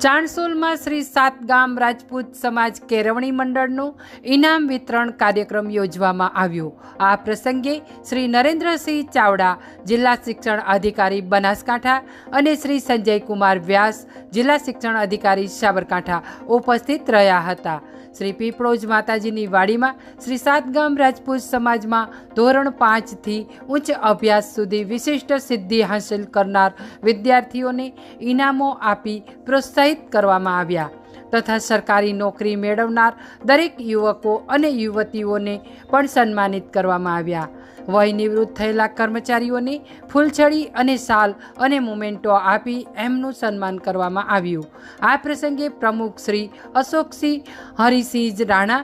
ચાણસોલમાં શ્રી સાતગામ રાજપૂત સમાજ કેળવણી મંડળનો ઇનામ વિતરણ કાર્યક્રમ યોજવામાં આવ્યો। આ પ્રસંગે શ્રી નરેન્દ્રસિંહ ચાવડા, જિલ્લા શિક્ષણ અધિકારી બનાસકાંઠા અને શ્રી સંજયકુમાર વ્યાસ, જિલ્લા શિક્ષણ અધિકારી સાબરકાંઠા ઉપસ્થિત રહ્યા હતા। શ્રી પીપળોજ માતાજીની વાડીમાં શ્રી સાતગામ રાજપૂત સમાજમાં ધોરણ 5 થી ઉચ્ચ અભ્યાસ સુધી વિશિષ્ટ સિદ્ધિ હાંસલ કરનાર વિદ્યાર્થીઓને ઇનામો આપી પ્રોત્સાહિત કરવામાં આવ્યા તથા સરકારી નોકરી મેળવનાર દરેક યુવકો અને યુવતીઓને પણ સન્માનિત કરવામાં આવ્યા। વય નિવૃત્ત થયેલા કર્મચારીઓને ફૂલછડી અને શાલ અને મોમેન્ટો આપી એમનું સન્માન કરવામાં આવ્યું। આ પ્રસંગે પ્રમુખ શ્રી અશોકસિંહ હરિસિંહ રાણા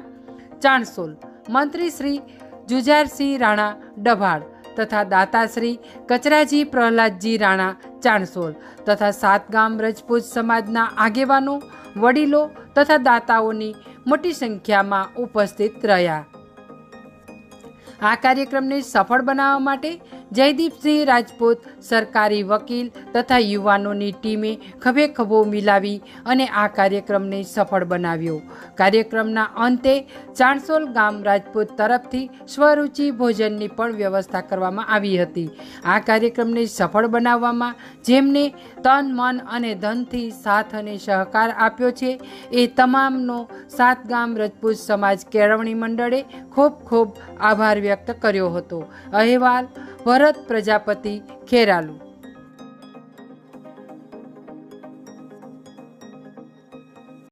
ચાણસોલ, મંત્રી શ્રી જુજારસિંહ રાણા ડભાડ તથા દાતાશ્રી કચરાજી પ્રહલાદજી રાણા ચાણસોલ તથા સાતગામ રાજપૂત સમાજના આગેવાનો, વડીલો તથા દાતાઓની મોટી સંખ્યામાં ઉપસ્થિત રહ્યા। આ કાર્યક્રમને સફળ બનાવવા માટે જયદીપસિંહ રાજપૂત, સરકારી વકીલ તથા યુવાનોની ટીમે ખભે ખભો મિલાવી અને આ કાર્યક્રમને સફળ બનાવ્યો। કાર્યક્રમના અંતે ચાણસોલ ગામ રાજપૂત તરફથી સ્વરૂચિ ભોજનની પણ વ્યવસ્થા કરવામાં આવી હતી। આ કાર્યક્રમને સફળ બનાવવામાં જેમને તન, મન અને ધનથી સાથ અને સહકાર આપ્યો છે એ તમામનો સાતગામ રાજપૂત સમાજ કેળવણી મંડળે ખૂબ ખૂબ આભાર વ્યક્ત કર્યો હતો। અહેવાલ ભરત પ્રજાપતિ, ખેરાલુ।